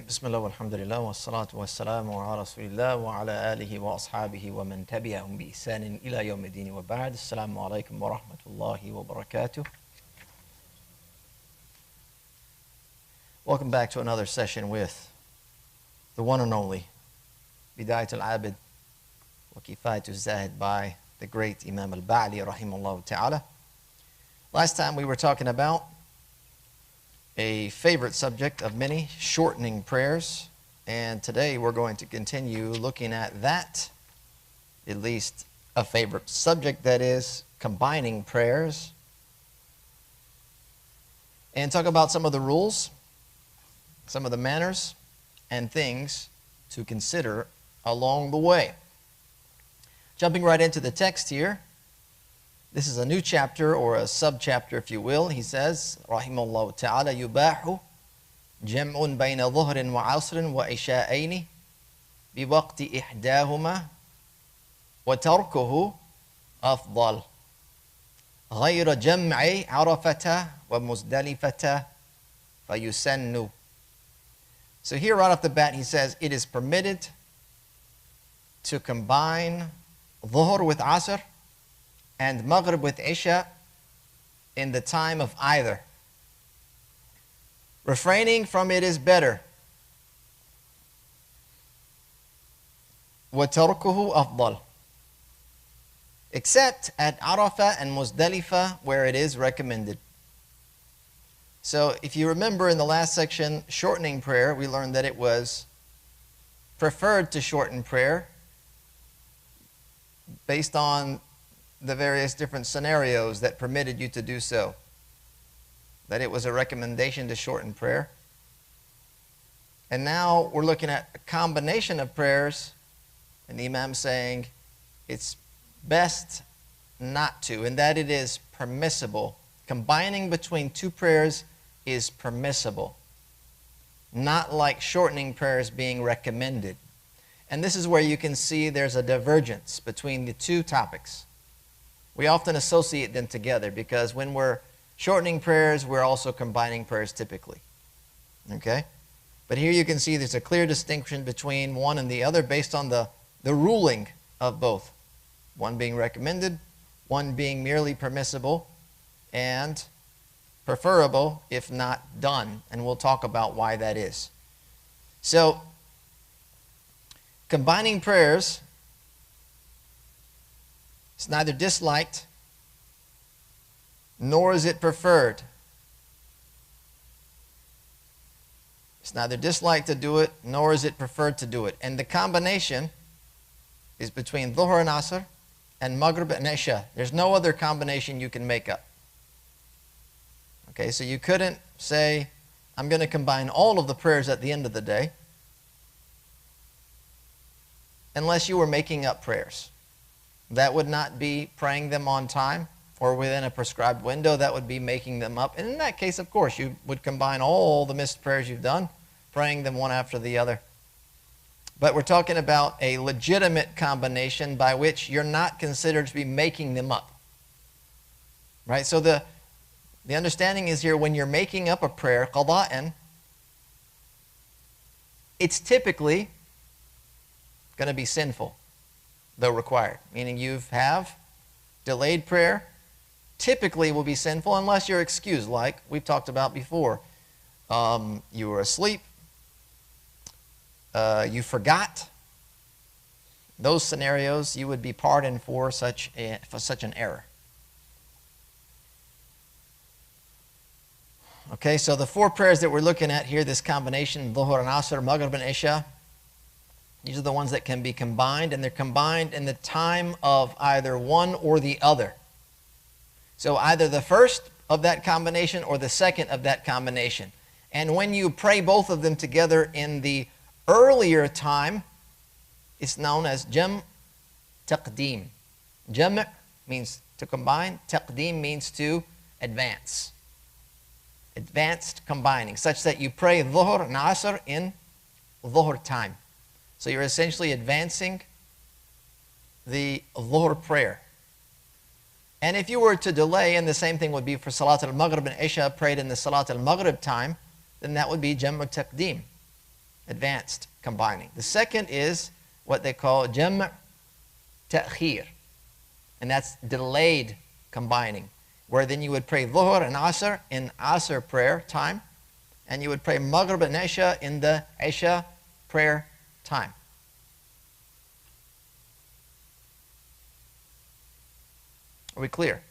Bismillah walhamdulillah wa salatu wa salamu ala rasulillah wa ala alihi wa ashabihi wa man tabi'ahum bi ihsanin ila yawmiddin wa ba'd. Assalamu alaikum wa rahmatullahi wa barakatuh. Welcome back to another session with the one and only Bidayat al-Abid wa Kifayat al-Zahid by the great Imam al-Ba'li rahimahullah ta'ala. Last time we were talking about a favorite subject of many, shortening prayers. And today we're going to continue looking at that, at least a favorite subject, that is combining prayers. And talk about some of the rules, some of the manners, and things to consider along the way. Jumping right into the text here. This is a new chapter, or a sub-chapter, if you will. He says, rahimahullah ta'ala, yubahu jam'un bayna ظهر وعصر وعشاءين بوقت إحداهما وتركه أفضل غير جمع عرفة ومزدلفة فيسن. So here right off the bat he says, it is permitted to combine ظهر with ʿAṣr and Maghrib with ʿIshāʼ in the time of either. Refraining from it is better. وَتَرْكُهُ أَفْضَلُ. Except at Arafah and Muzdalifah, where it is recommended. So if you remember in the last section, shortening prayer, we learned that it was preferred to shorten prayer based on the various different scenarios that permitted you to do so. That it was a recommendation to shorten prayer. And now we're looking at a combination of prayers, and the Imam saying it's best not to, and that it is permissible. Combining between two prayers is permissible, not like shortening prayers being recommended. And this is where you can see there's a divergence between the two topics. We often associate them together because when we're shortening prayers, we're also combining prayers typically. Okay? But here you can see there's a clear distinction between one and the other based on the ruling of both. One being recommended, one being merely permissible and preferable if not done. And we'll talk about why that is. So, combining prayers, it's neither disliked nor is it preferred. It's neither disliked to do it nor is it preferred to do it. And the combination is between Ẓuhr and ʿAṣr and Maghrib and ʿIshāʼ. There's no other combination you can make up. Okay, so you couldn't say, I'm going to combine all of the prayers at the end of the day unless you were making up prayers. That would not be praying them on time or within a prescribed window. That would be making them up. And in that case, of course, you would combine all the missed prayers you've done, praying them one after the other. But we're talking about a legitimate combination by which you're not considered to be making them up. Right? So the understanding is here, when you're making up a prayer, qadā'an, it's typically going to be sinful, though required. Meaning you have delayed prayer, typically will be sinful unless you're excused, like we've talked about before. You were asleep, you forgot. Those scenarios you would be pardoned for such an error. Okay, so the four prayers that we're looking at here, this combination, Ẓuhr and ʿAṣr, Maghrib and ʿIshāʼ, these are the ones that can be combined, and they're combined in the time of either one or the other. So either the first of that combination or the second of that combination. And when you pray both of them together in the earlier time, it's known as jamʿ taqdīm. Jamʿ means to combine, taqdīm means to advance. Advanced combining, such that you pray Ẓuhr and ʿAṣr in Ẓuhr time. So you're essentially advancing the Ẓuhr prayer. And if you were to delay, and the same thing would be for Salat al-Maghrib and ʿIshāʼ prayed in the Salat al-Maghrib time, then that would be jamʿ taqdīm. advanced combining. The second is what they call jamʿ taʻkhīr, and that's delayed combining, where then you would pray Ẓuhr and ʿAṣr in ʿAṣr prayer time, and you would pray Maghrib and ʿIshāء in the ʿIshāʼ prayer time. Are we clear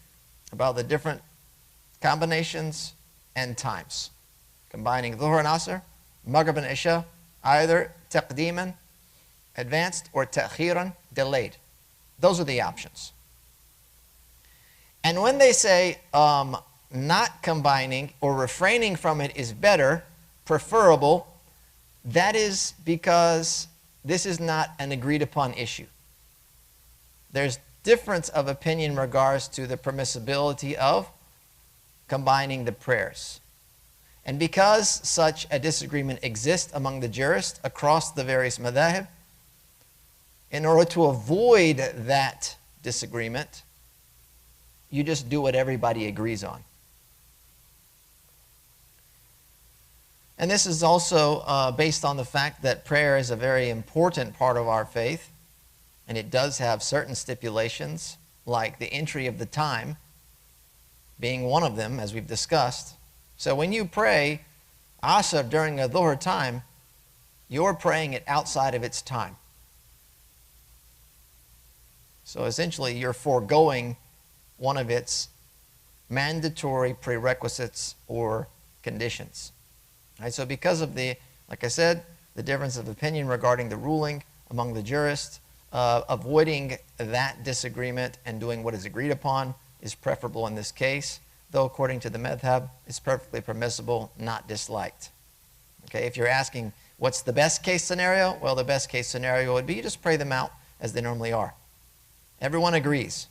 about the different combinations and times? Combining Ẓuhr and ʿAṣr, Maghrib and ʿIshāء, either taqdīman, advanced, or taʻkhīran, delayed. Those are the options. And when they say not combining or refraining from it is better, preferable, that is because this is not an agreed upon issue. There's difference of opinion in regards to the permissibility of combining the prayers. And because such a disagreement exists among the jurists across the various madhahib, in order to avoid that disagreement, you just do what everybody agrees on. And this is also based on the fact that prayer is a very important part of our faith, and it does have certain stipulations, like the entry of the time being one of them, as we've discussed. So when you pray ʿAṣr during a Ẓuhr time, you're praying it outside of its time. So essentially, you're foregoing one of its mandatory prerequisites or conditions. Right? So because of the, like I said, the difference of opinion regarding the ruling among the jurists, avoiding that disagreement and doing what is agreed upon is preferable in this case, though according to the madhab, it's perfectly permissible, not disliked. Okay, if you're asking what's the best case scenario, well, the best case scenario would be you just pray them out as they normally are. Everyone agrees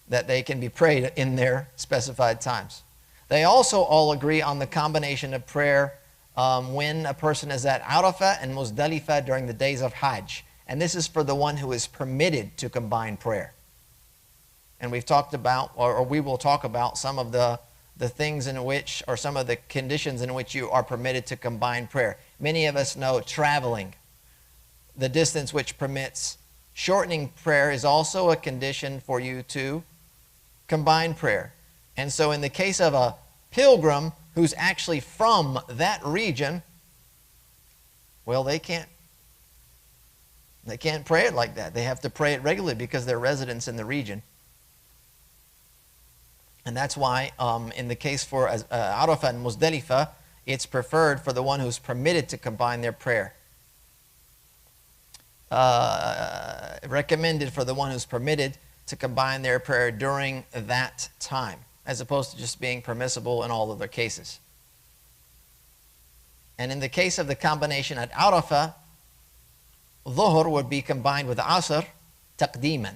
that they can be prayed in their specified times. They also all agree on the combination of prayer when a person is at Arafah and Muzdalifah during the days of Hajj. And this is for the one who is permitted to combine prayer. And we've talked about, or we will talk about, some of the things in which, or some of the conditions in which you are permitted to combine prayer. Many of us know traveling, the distance which permits shortening prayer, is also a condition for you to combine prayer. And so in the case of a pilgrim who's actually from that region, well, they can't pray it like that. They have to pray it regularly because they're residents in the region. And that's why in the case for Arafah and Muzdalifah, it's preferred for the one who's permitted to combine their prayer. Recommended for the one who's permitted to combine their prayer during that time, as opposed to just being permissible in all other cases. And in the case of the combination at Arafah, Ẓuhr would be combined with ʿAṣr taqdīman.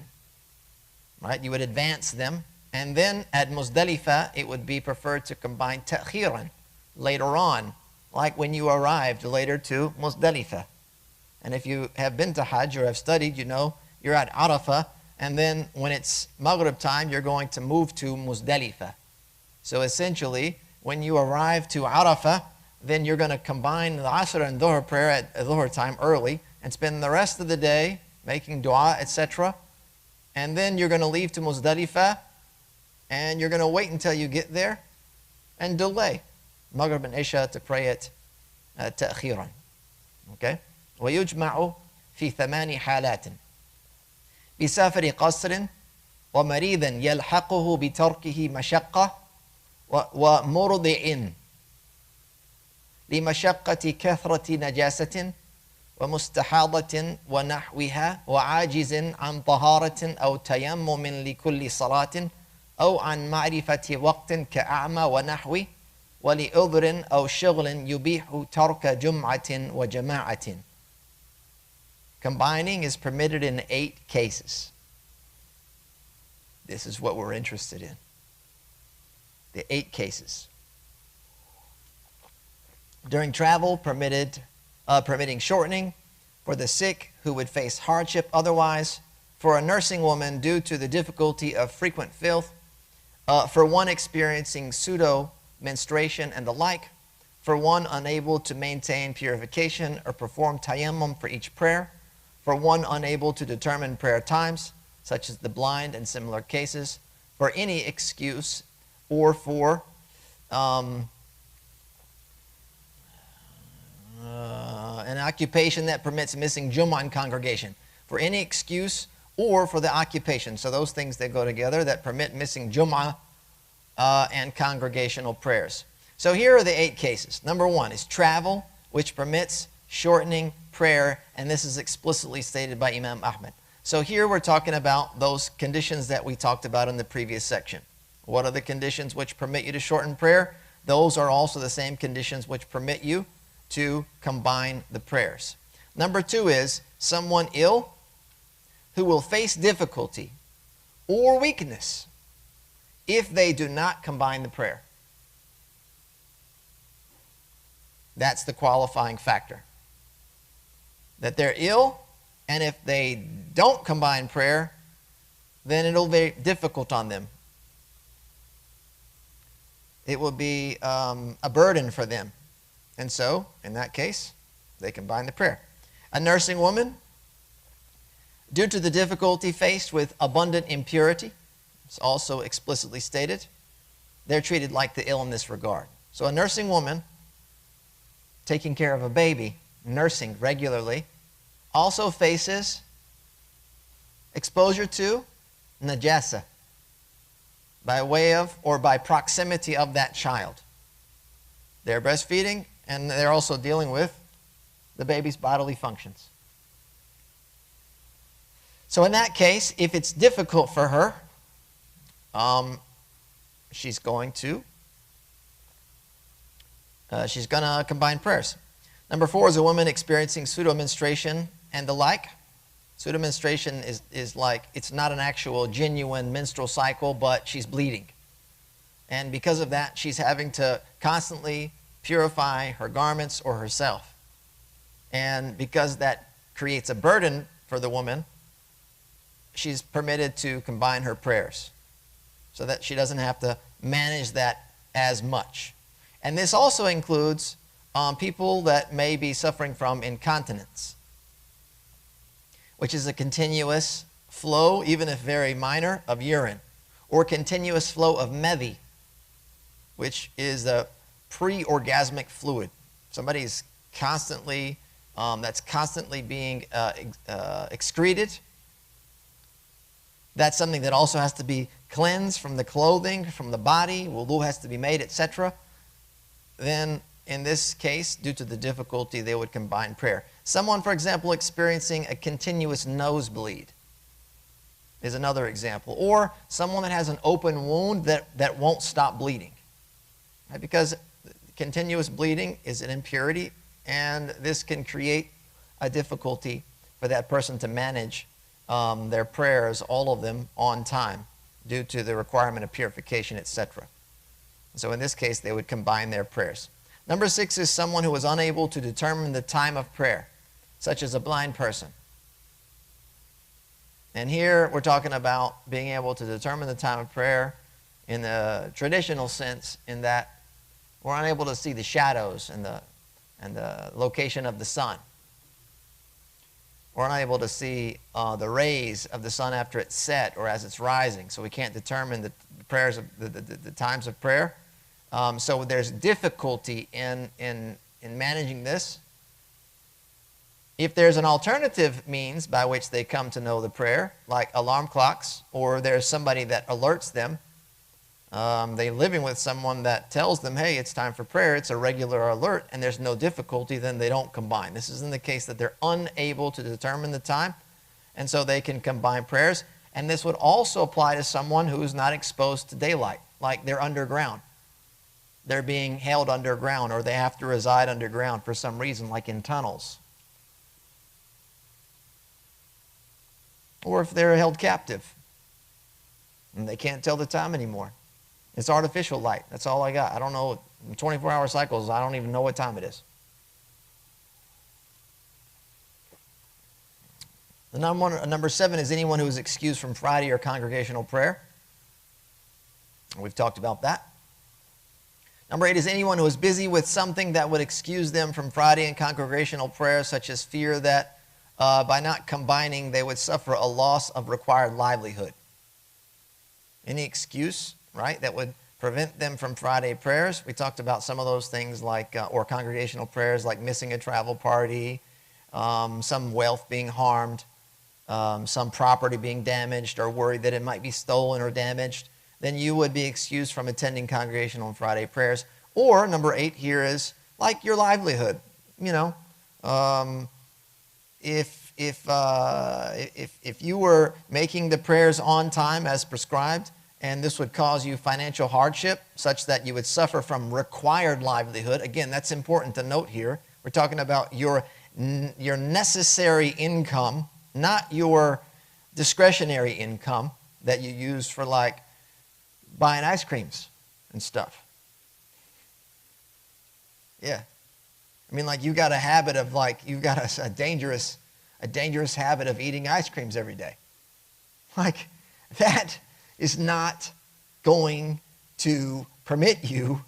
Right? You would advance them. And then at Muzdalifah, it would be preferred to combine taʻkhīran later on, like when you arrived later to Muzdalifah. And if you have been to Hajj or have studied, you know you're at Arafah, and then when it's Maghrib time, you're going to move to Muzdalifah. So essentially, when you arrive to Arafah, then you're going to combine the ʿAṣr and Ẓuhr prayer at Ẓuhr time early and spend the rest of the day making dua, etc. And then you're going to leave to Muzdalifah, and you're going to wait until you get there and delay Maghrib and ʿIshāء to pray it taʻkhīran. Okay? ويجمع في 8 حالات بسافر قصر ومريضا يلحقه بتركه مشقة ومرضع لمشقة كثرة نجاسة ومستحاضة ونحوها وعاجز عن طهارة أو تيمم لكل صلاة أو عن معرفة وقت كأعمى ونحوه ولعذر أو شغل يبيح ترك جمعة وجماعة. Combining is permitted in 8 cases. This is what we're interested in. The 8 cases. During travel, permitting shortening, for the sick who would face hardship otherwise, for a nursing woman due to the difficulty of frequent filth, for one experiencing pseudo-menstruation and the like, for one unable to maintain purification or perform tayammum for each prayer, for one unable to determine prayer times, such as the blind and similar cases, for any excuse, or for an occupation that permits missing Jumu'ah in congregation, for any excuse or for the occupation. So those things that go together that permit missing Jumu'ah and congregational prayers. So here are the 8 cases. Number 1 is travel, which permits shortening prayer, and this is explicitly stated by Imam Ahmad. So here we're talking about those conditions that we talked about in the previous section. What are the conditions which permit you to shorten prayer? Those are also the same conditions which permit you to combine the prayers. Number 2 is someone ill who will face difficulty or weakness if they do not combine the prayer. That's the qualifying factor. That they're ill, and if they don't combine prayer, then it'll be difficult on them. It will be a burden for them. And so, in that case, they combine the prayer. A nursing woman, due to the difficulty faced with abundant impurity, it's also explicitly stated, they're treated like the ill in this regard. So a nursing woman taking care of a baby, nursing regularly, also faces exposure to najasa by way of or by proximity of that child. They're breastfeeding, and they're also dealing with the baby's bodily functions. So in that case, if it's difficult for her, she's going to combine prayers. Number 4 is a woman experiencing pseudo-menstruation and the like. Pseudo-menstruation is like, it's not an actual genuine menstrual cycle, but she's bleeding. And because of that, she's having to constantly purify her garments or herself. And because that creates a burden for the woman, she's permitted to combine her prayers so that she doesn't have to manage that as much. And this also includes people that may be suffering from incontinence, which is a continuous flow, even if very minor, of urine, or continuous flow of medhi, which is a pre-orgasmic fluid. Somebody's constantly, that's constantly being excreted. That's something that also has to be cleansed from the clothing, from the body. Wudu has to be made, etc. Then, in this case, due to the difficulty, they would combine prayer. Someone, for example, experiencing a continuous nosebleed is another example. Or someone that has an open wound that won't stop bleeding. Right? Because continuous bleeding is an impurity, and this can create a difficulty for that person to manage their prayers, all of them, on time, due to the requirement of purification, etc. So in this case, they would combine their prayers. Number 6 is someone who is unable to determine the time of prayer, such as a blind person. And here we're talking about being able to determine the time of prayer in the traditional sense, in that we're unable to see the shadows and the location of the sun. We're unable to see the rays of the sun after it's set or as it's rising, so we can't determine the prayers of the times of prayer. So there's difficulty in managing this. If there's an alternative means by which they come to know the prayer, like alarm clocks, or there's somebody that alerts them, they're living with someone that tells them, hey, it's time for prayer, it's a regular alert, and there's no difficulty, then they don't combine. This is in the case that they're unable to determine the time, and so they can combine prayers. And this would also apply to someone who is not exposed to daylight, like they're underground. They're being held underground, or they have to reside underground for some reason, like in tunnels. Or if they're held captive and they can't tell the time anymore. It's artificial light. That's all I got. I don't know. In 24-hour cycles, I don't even know what time it is. The number 7 is anyone who is excused from Friday or congregational prayer. We've talked about that. Number 8 is anyone who is busy with something that would excuse them from Friday and congregational prayer, such as fear that by not combining they would suffer a loss of required livelihood. Any excuse, right, that would prevent them from Friday prayers. We talked about some of those things like, or congregational prayers like missing a travel party, some wealth being harmed, some property being damaged or worried that it might be stolen or damaged. Then you would be excused from attending congregational and Friday prayers. Or number 8 here is like your livelihood. You know, if you were making the prayers on time as prescribed, and this would cause you financial hardship such that you would suffer from required livelihood. Again, that's important to note here. We're talking about your necessary income, not your discretionary income that you use for like buying ice creams and stuff. Yeah. I mean, like you got a habit of like, you've got a dangerous habit of eating ice creams every day. Like that is not going to permit you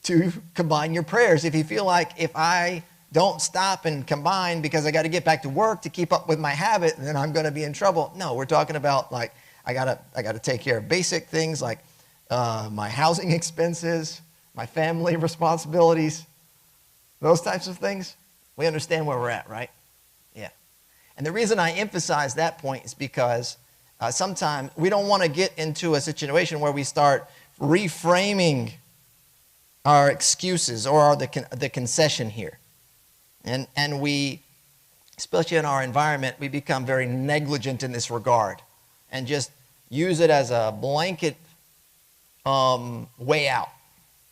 to combine your prayers. If you feel like if I don't stop and combine because I got to get back to work to keep up with my habit, then I'm going to be in trouble. No, we're talking about like I gotta take care of basic things like my housing expenses, my family responsibilities, those types of things. We understand where we're at, right? Yeah. And the reason I emphasize that point is because sometimes we don't want to get into a situation where we start reframing our excuses or the concession here. And we, especially in our environment, we become very negligent in this regard and just use it as a blanket way out.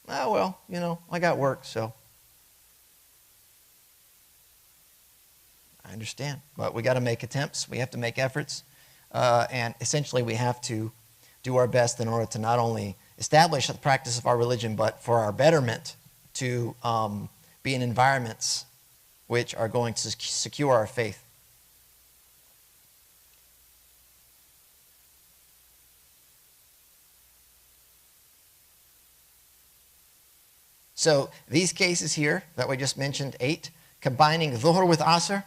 Oh, well, you know, I got work, so. I understand, but we got to make attempts. We have to make efforts. And essentially, we have to do our best in order to not only establish the practice of our religion, but for our betterment to be in environments which are going to secure our faith. So these cases here that we just mentioned, 8, combining Ẓuhr with ʿAṣr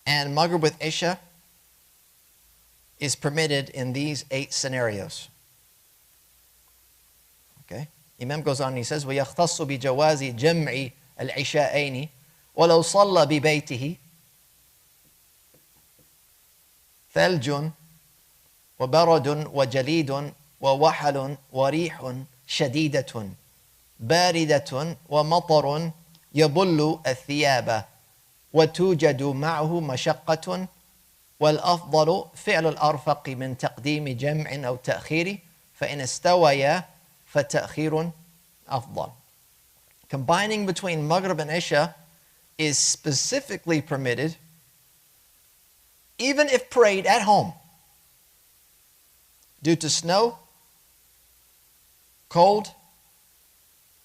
and Maghrib with ʿIshāʼ is permitted in these 8 scenarios. Okay? Imam goes on and he says, وَيَخْتَصُّ بِجَوَازِ jamʿ الْعِشَاءَيْنِ وَلَوْ صَلَّى بِبَيْتِهِ ثَلْجٌ وَبَرَدٌ وَجَلِيدٌ وَوَحَلٌ وَرِيحٌ شَدِيدَةٌ باردة ومطر يبل الثياب وتوجد معه مشقة والأفضل فعل الأرفق من تقديم جمع أو تأخير فإن استويا فتأخير أفضل. Combining between Maghrib and Isha is specifically permitted even if prayed at home due to snow, cold,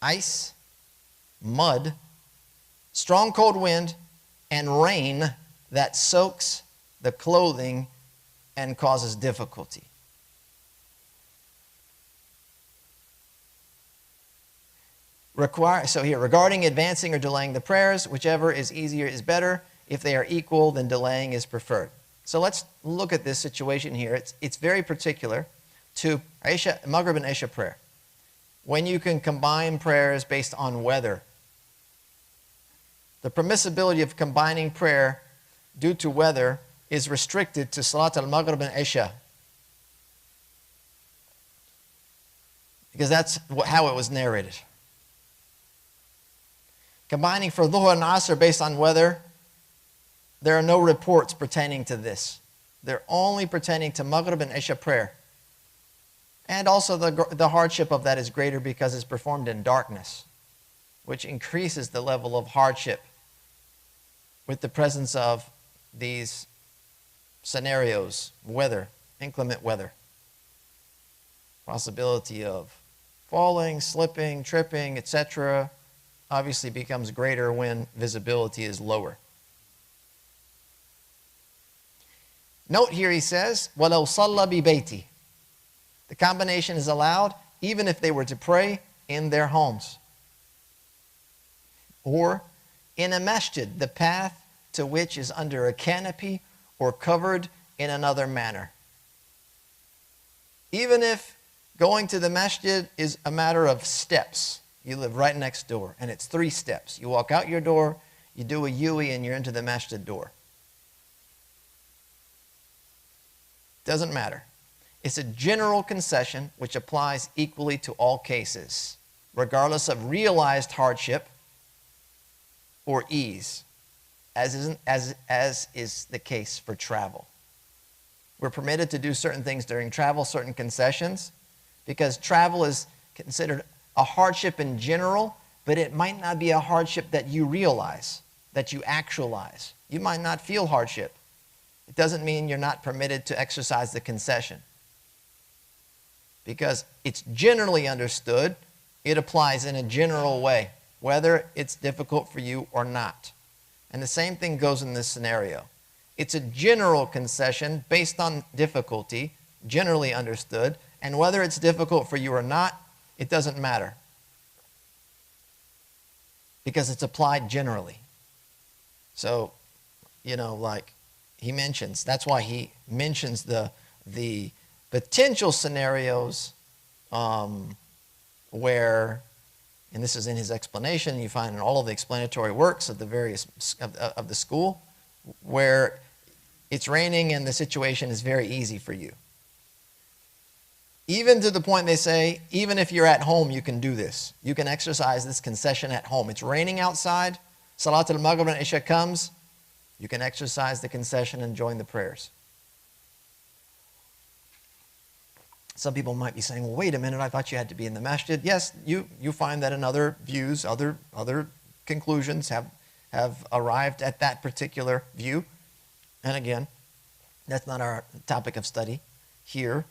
ice, mud, strong cold wind, and rain that soaks the clothing and causes difficulty. So here, regarding advancing or delaying the prayers, whichever is easier is better. If they are equal, then delaying is preferred. So let's look at this situation here. It's very particular to Maghrib and Isha prayer. When you can combine prayers based on weather. The permissibility of combining prayer due to weather is restricted to Salat al-Maghrib and Isha. Because that's how it was narrated. Combining for Ẓuhr and ʿAṣr based on weather, there are no reports pertaining to this. They're only pertaining to Maghrib and Isha prayer. And also the hardship of that is greater because it's performed in darkness, which increases the level of hardship with the presence of these scenarios, weather, inclement weather. Possibility of falling, slipping, tripping, etc. obviously becomes greater when visibility is lower. Note here he says, وَلَوْ صَلَّى بِبَيْتِهِ. The combination is allowed even if they were to pray in their homes. Or in a masjid, the path to which is under a canopy or covered in another manner. Even if going to the masjid is a matter of steps, you live right next door and it's 3 steps. You walk out your door, you do a yui, and you're into the masjid door. Doesn't matter. It's a general concession which applies equally to all cases, regardless of realized hardship or ease, as is the case for travel. We're permitted to do certain things during travel, certain concessions, because travel is considered a hardship in general, but it might not be a hardship that you realize, that you actualize. You might not feel hardship. It doesn't mean you're not permitted to exercise the concession. Because it's generally understood, it applies in a general way, whether it's difficult for you or not. And the same thing goes in this scenario. It's a general concession based on difficulty, generally understood, and whether it's difficult for you or not, it doesn't matter. Because it's applied generally. So, like he mentions, that's why he mentions the potential scenarios where, and this is in his explanation, you find in all of the explanatory works of the various of the school, where it's raining and the situation is very easy for you. Even to the point they say, even if you're at home, you can do this. You can exercise this concession at home. It's raining outside, Salat al-Maghrib and ʿIshāʼ comes, you can exercise the concession and join the prayers. Some people might be saying, well, wait a minute, I thought you had to be in the masjid. Yes, you find that in other views, other conclusions have arrived at that particular view. And again, that's not our topic of study here.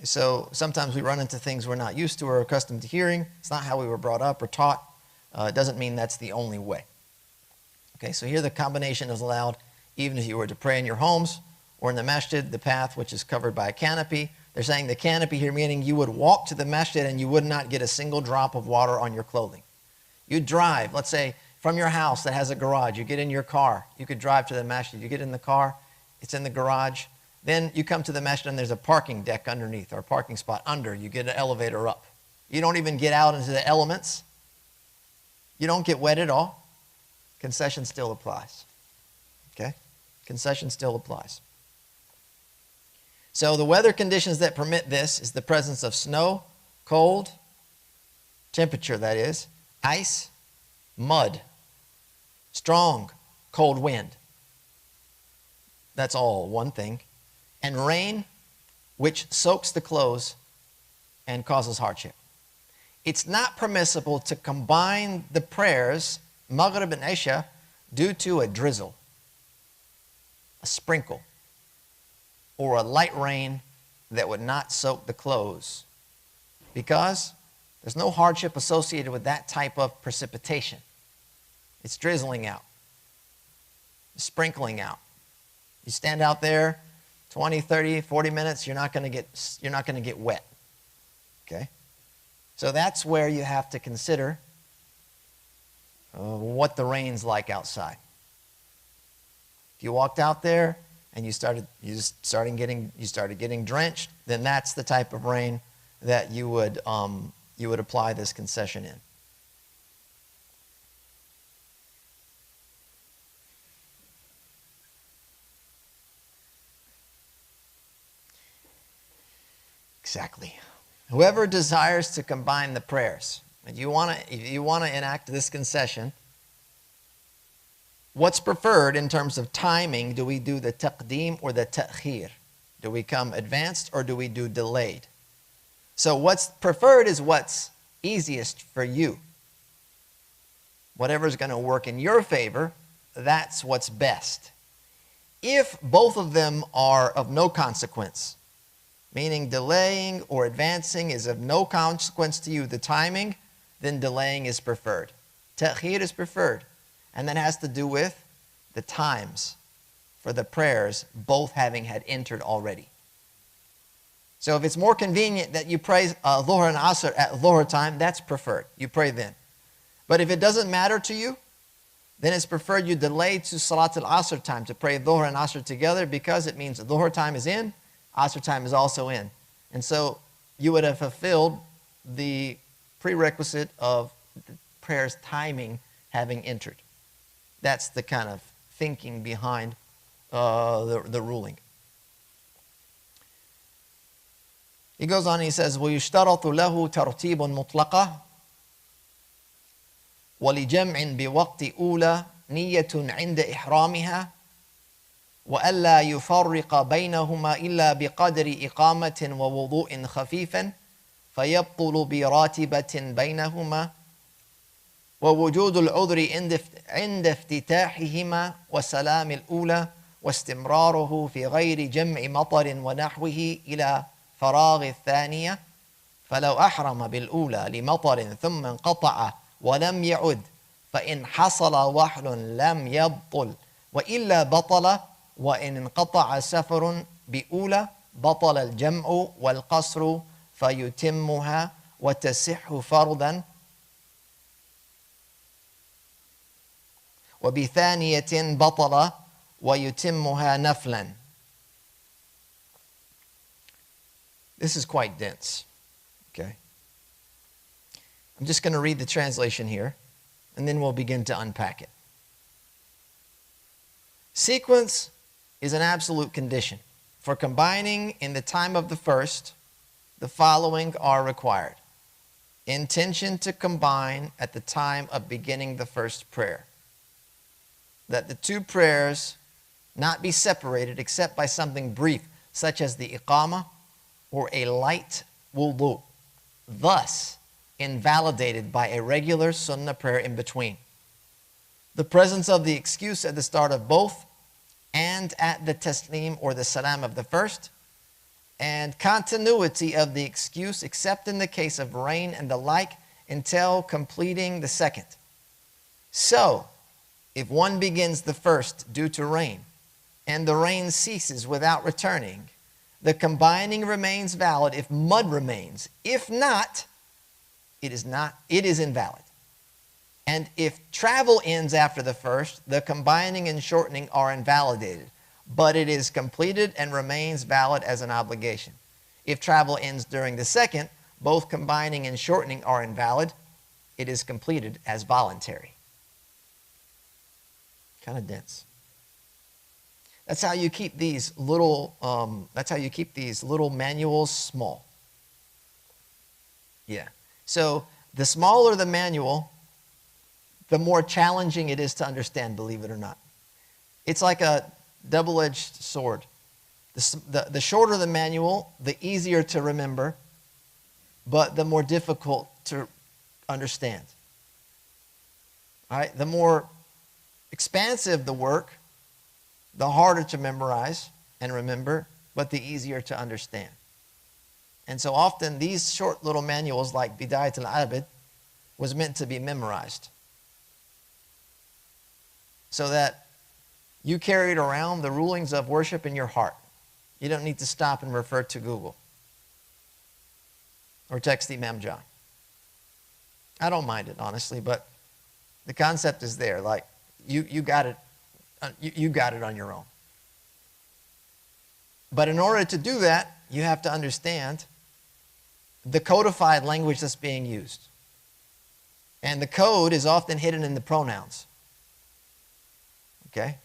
So sometimes we run into things we're not used to or accustomed to hearing. It's not how we were brought up or taught. It doesn't mean that's the only way. Okay, so here the combination is allowed even if you were to pray in your homes or in the masjid, the path which is covered by a canopy. They're saying the canopy here meaning you would walk to the masjid and you would not get a single drop of water on your clothing. You drive, let's say, from your house that has a garage. You get in your car. You could drive to the masjid. You get in the car. It's in the garage. Then you come to the masjid and there's a parking deck underneath or a parking spot under. You get an elevator up. You don't even get out into the elements. You don't get wet at all. Concession still applies. Okay? Concession still applies. So the weather conditions that permit this is the presence of snow, cold, temperature that is, ice, mud, strong, cold wind. That's all one thing. And rain, which soaks the clothes and causes hardship. It's not permissible to combine the prayers, Maghrib and ʿIshāʼ, due to a drizzle, a sprinkle, or a light rain that would not soak the clothes, because there's no hardship associated with that type of precipitation. It's drizzling out, sprinkling out. You stand out there 20, 30, 40 minutes, you're not going to get wet. Okay? So that's where you have to consider what the rain's like outside. If you walked out there and you started getting drenched, then that's the type of rain that you would apply this concession in. Exactly. Whoever desires to combine the prayers, if you want to enact this concession, what's preferred in terms of timing? Do we do the taqdīm or the taʻkhīr? Do we come advanced or do we do delayed? So what's preferred is what's easiest for you. Whatever's going to work in your favor, that's what's best. If both of them are of no consequence, meaning delaying or advancing is of no consequence to you, the timing, then delaying is preferred. Taʻkhīr is preferred. And that has to do with the times for the prayers both having had entered already. So if it's more convenient that you pray Ẓuhr and ʿAṣr at Ẓuhr time, that's preferred. You pray then. But if it doesn't matter to you, then it's preferred you delay to Salat al-ʿAṣr time to pray Ẓuhr and ʿAṣr together, because it means Ẓuhr time is in, ʿAṣr time is also in. And so you would have fulfilled the prerequisite of the prayer's timing having entered. That's the kind of thinking behind the ruling. He goes on and he says, وَيُشْتَرَطُ لَهُ تَرْتِيبٌ مُطْلَقًا وَلِجَمْعٍ بِوَقْتِ أُولَى نِيَّةٌ عِنْدَ إِحْرَامِهَا وَأَلَّا يُفَرِّقَ بَيْنَهُمَا إِلَّا بِقَدْرِ إِقَامَةٍ وَوُضُوءٍ خَفِيفٍ فَيَبْطُلُ بِرَاتِبَةٍ بَيْنَهُمَا ووجود العذر عند افتتاحهما وسلام الأولى واستمراره في غير جمع مطر ونحوه إلى فراغ الثانية فلو أحرم بالأولى لمطر ثم انقطع ولم يعد فإن حصل وحل لم يبطل وإلا بطل وإن انقطع سفر بأولى بطل الجمع والقصر فيتمها وتصح فرضا وبثانية بطل ويتمها نفلا. This is quite dense. Okay. I'm just going to read the translation here, and then we'll begin to unpack it. Sequence is an absolute condition. For combining in the time of the first, the following are required. Intention to combine at the time of beginning the first prayer. That the two prayers not be separated except by something brief, such as the iqamah or a light wudu, thus invalidated by a regular sunnah prayer in between. The presence of the excuse at the start of both and at the taslim or the salam of the first, and continuity of the excuse except in the case of rain and the like until completing the second. So, if one begins the first due to rain, and the rain ceases without returning, the combining remains valid if mud remains. If not, it is invalid. And if travel ends after the first, the combining and shortening are invalidated, but it is completed and remains valid as an obligation. If travel ends during the second, both combining and shortening are invalid. It is completed as voluntary. Kind of dense. That's how you keep these little. Manuals small. Yeah. So the smaller the manual, the more challenging it is to understand. Believe it or not, it's like a double-edged sword. The shorter the manual, the easier to remember, but the more difficult to understand. All right. The more expansive the work, the harder to memorize and remember, but the easier to understand. And so often these short little manuals like Bidayat al-Abid was meant to be memorized, so that you carried around the rulings of worship in your heart. You don't need to stop and refer to Google or text Imam John. I don't mind it, honestly, but the concept is there. Like, you got it. You got it on your own. But in order to do that, you have to understand the codified language that's being used. And the code is often hidden in the pronouns. Okay?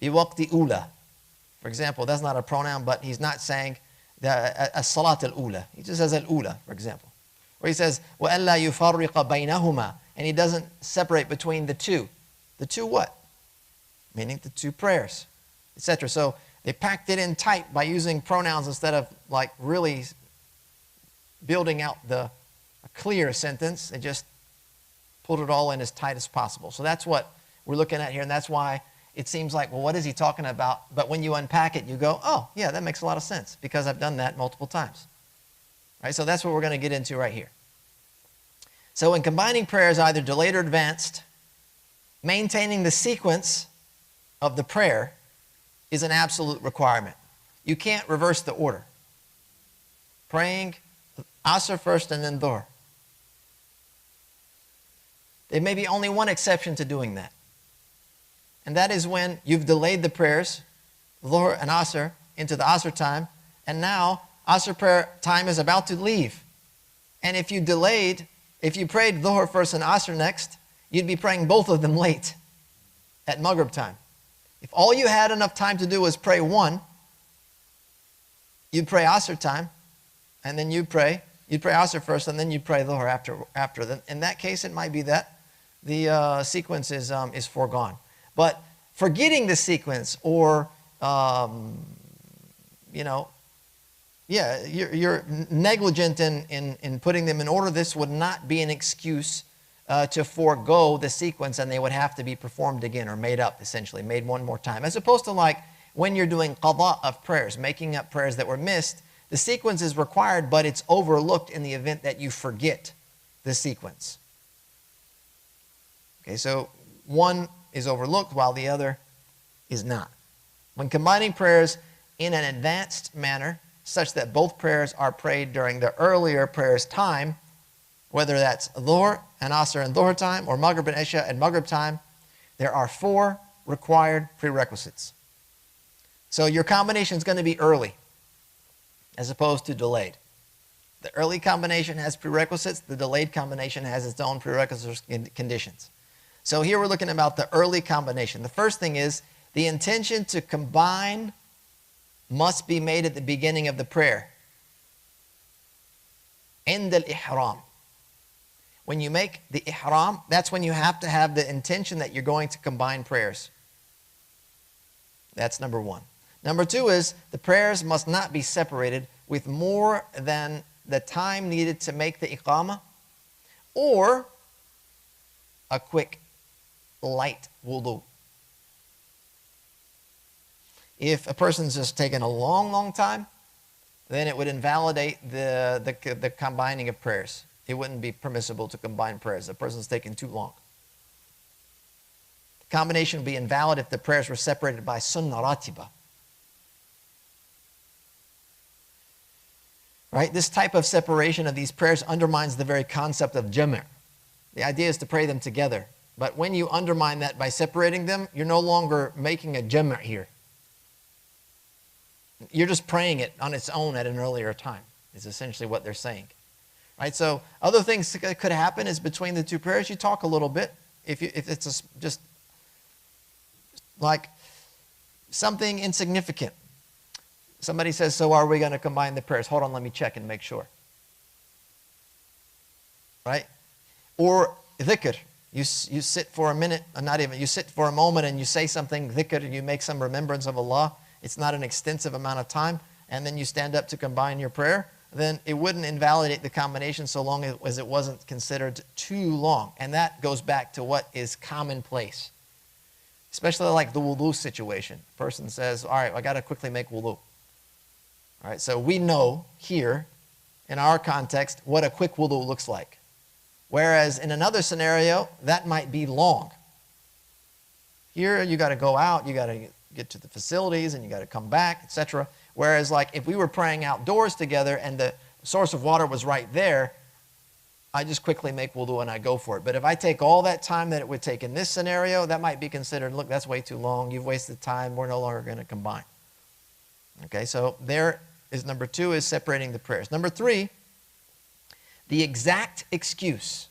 بِوَقْتِ أُولَى. For example, that's not a pronoun, but he's not saying as-salat al-ula. He just says al-ula, for example. Or he says, وَأَلَّا يُفَرِّقَ بَيْنَهُمَا. And he doesn't separate between the two. The two what? Meaning the two prayers, etc. So they packed it in tight by using pronouns instead of like really building out a clear sentence. They just pulled it all in as tight as possible. So that's what we're looking at here, and that's why it seems like, well, what is he talking about? But when you unpack it, you go, oh, yeah, that makes a lot of sense, because I've done that multiple times. Right? So that's what we're going to get into right here. So in combining prayers, either delayed or advanced, maintaining the sequence of the prayer is an absolute requirement. You can't reverse the order. praying ʿAṣr first and then Ẓuhr. There may be only one exception to doing that. And that is when you've delayed the prayers, Ẓuhr and ʿAṣr, into the ʿAṣr time, and now ʿAṣr prayer time is about to leave. And if you prayed Ẓuhr first and ʿAṣr next, you'd be praying both of them late at Maghrib time. If all you had enough time to do was pray one, you'd pray ʿAṣr time, and then you'd pray ʿAṣr first, and then you'd pray Ẓuhr after. Then in that case, it might be that the sequence is foregone. But forgetting the sequence, or you're negligent in putting them in order, this would not be an excuse to forego the sequence, and they would have to be performed again, or made up, essentially, made one more time. As opposed to like when you're doing qada of prayers, making up prayers that were missed, the sequence is required, but it's overlooked in the event that you forget the sequence. Okay, so one is overlooked while the other is not. When combining prayers in an advanced manner, such that both prayers are prayed during the earlier prayer's time, whether that's Ẓuhr and ʿAṣr and Ẓuhr time, or Maghrib and ʿIshāʼ and Maghrib time, there are 4 required prerequisites. So your combination is going to be early, as opposed to delayed. The early combination has prerequisites, the delayed combination has its own prerequisites and conditions. So here we're looking about the early combination. The first thing is, the intention to combine must be made at the beginning of the prayer. عند الإحرام. When you make the ihram, that's when you have to have the intention that you're going to combine prayers. That's number 1. Number 2 is, the prayers must not be separated with more than the time needed to make the iqamah, or a quick, light wudu. If a person's just taken a long time, then it would invalidate the combining of prayers. It wouldn't be permissible to combine prayers. The person's taken too long. The combination would be invalid if the prayers were separated by sunnah ratiba. Right? This type of separation of these prayers undermines the very concept of jamʿ. The idea is to pray them together. But when you undermine that by separating them, you're no longer making a jamʿ here. You're just praying it on its own at an earlier time, is essentially what they're saying. Right? So other things that could happen is between the 2 prayers, you talk a little bit. If it's just like something insignificant. Somebody says, so are we going to combine the prayers? Hold on, let me check and make sure. Right? Or dhikr. You sit for a minute, you sit for a moment and you say something, dhikr, and you make some remembrance of Allah. It's not an extensive amount of time, and then you stand up to combine your prayer, then it wouldn't invalidate the combination so long as it wasn't considered too long. And that goes back to what is commonplace. Especially like the wudu situation. A person says, all right, I got to quickly make wudu. All right, so we know here, in our context, what a quick wudu looks like. Whereas in another scenario, that might be long. Here, you got to go out, you got to get to the facilities, and you got to come back, etc. Whereas like if we were praying outdoors together and the source of water was right there, I just quickly make wudu and I go for it. But if I take all that time that it would take in this scenario, that might be considered, look, that's way too long, you've wasted time, we're no longer going to combine. Okay, so there is number 2, is separating the prayers. Number 3, the exact excuse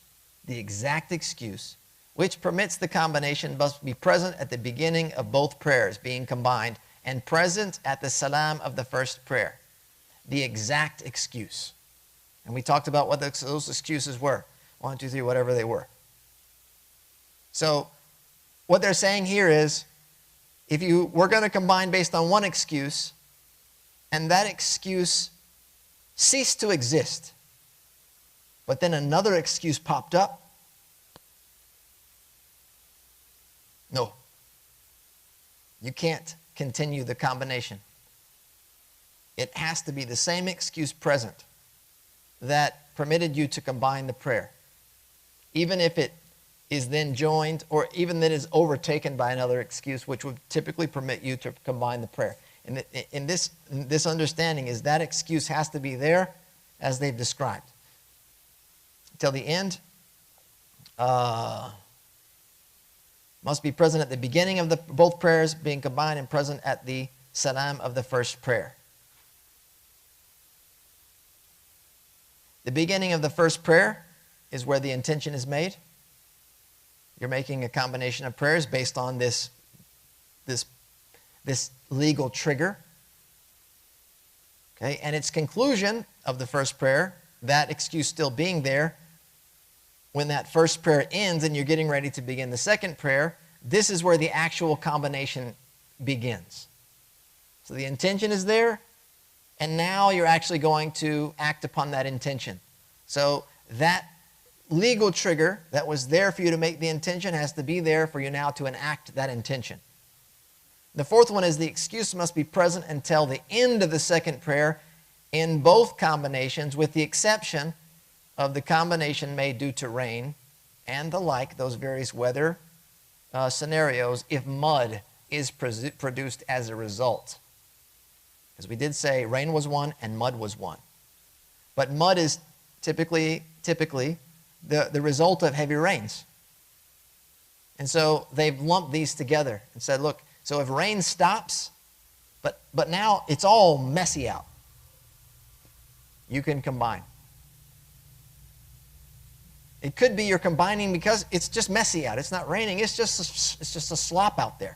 which permits the combination must be present at the beginning of both prayers being combined and present at the salam of the first prayer. The exact excuse. And we talked about what those excuses were. 1, 2, 3, whatever they were. So what they're saying here is, if you were going to combine based on one excuse, and that excuse ceased to exist, but then another excuse popped up, no, you can't continue the combination. It has to be the same excuse present that permitted you to combine the prayer, even if it is then joined, or even that is overtaken by another excuse, which would typically permit you to combine the prayer. And in this understanding is that excuse has to be there as they've described. Till the end. Must be present at the beginning of both prayers, being combined, and present at the salam of the first prayer. The beginning of the first prayer is where the intention is made. You're making a combination of prayers based on this legal trigger. Okay, and its conclusion of the first prayer, that excuse still being there, when that first prayer ends and you're getting ready to begin the second prayer, this is where the actual combination begins. So the intention is there, and now you're actually going to act upon that intention. So that legal trigger that was there for you to make the intention has to be there for you now to enact that intention. The fourth one is the excuse must be present until the end of the second prayer in both combinations, with the exception of the combination made due to rain and the like, those various weather scenarios, if mud is produced as a result. As we did say, rain was one and mud was one. But mud is typically the result of heavy rains. And so they've lumped these together and said, look, so if rain stops, but now it's all messy out, you can combine. It could be you're combining because it's just messy out. It's not raining. It's just a slop out there,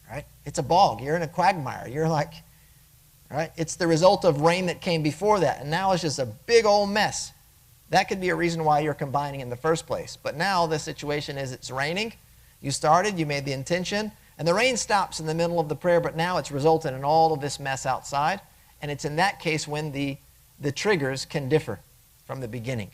right? It's a bog. You're in a quagmire. You're like, right? It's the result of rain that came before that, and now it's just a big old mess. That could be a reason why you're combining in the first place. But now the situation is it's raining. You started, you made the intention, and the rain stops in the middle of the prayer, but now it's resulted in all of this mess outside, and it's in that case when the triggers can differ from the beginning.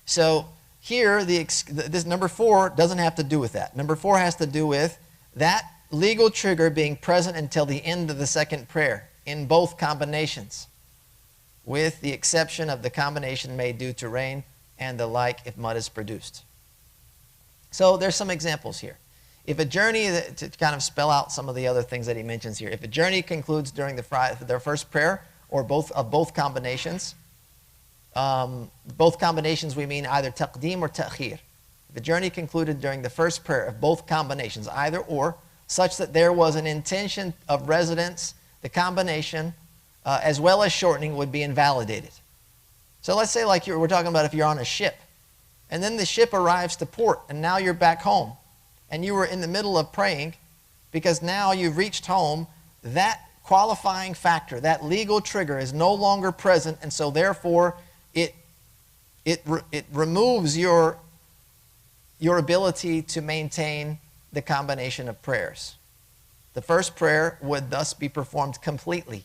So here, this number 4 doesn't have to do with that. Number 4 has to do with that legal trigger being present until the end of the second prayer in both combinations, with the exception of the combination made due to rain and the like if mud is produced. So there's some examples here. If a journey, to kind of spell out some of the other things that he mentions here, if a journey concludes during their first prayer or both combinations, both combinations we mean either taqdīm or taʻkhīr. The journey concluded during the first prayer of both combinations, either or, such that there was an intention of residence, the combination, as well as shortening, would be invalidated. So let's say like we're talking about if you're on a ship, and then the ship arrives to port, and now you're back home, and you were in the middle of praying, because now you've reached home, that qualifying factor, that legal trigger is no longer present, and so therefore it removes your ability to maintain the combination of prayers. The first prayer would thus be performed completely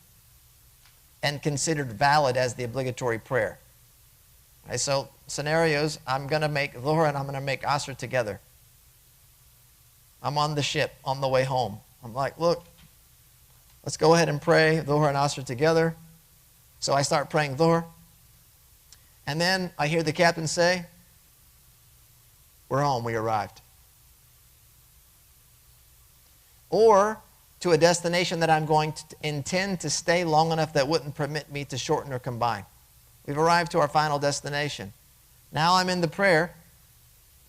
and considered valid as the obligatory prayer. Okay, so scenarios, I'm going to make Ẓuhr and I'm going to make ʿAṣr together. I'm on the ship on the way home. I'm like, look, let's go ahead and pray Ẓuhr and ʿAṣr together. So I start praying Ẓuhr. And then I hear the captain say, we're home, we arrived. Or to a destination that I'm going to intend to stay long enough that wouldn't permit me to shorten or combine. We've arrived to our final destination. Now I'm in the prayer.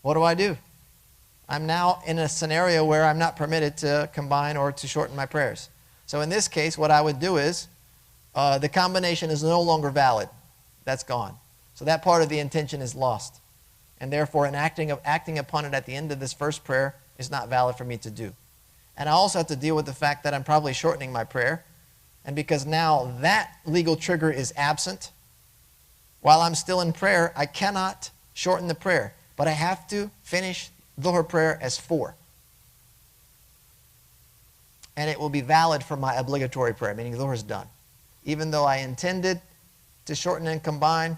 What do? I'm now in a scenario where I'm not permitted to combine or to shorten my prayers. So in this case, what I would do is, the combination is no longer valid. That's gone. So that part of the intention is lost. And therefore, acting upon it at the end of this first prayer is not valid for me to do. And I also have to deal with the fact that I'm probably shortening my prayer. And because now that legal trigger is absent, while I'm still in prayer, I cannot shorten the prayer. But I have to finish Ẓuhr prayer as 4. And it will be valid for my obligatory prayer, meaning Ẓuhr is done. Even though I intended to shorten and combine,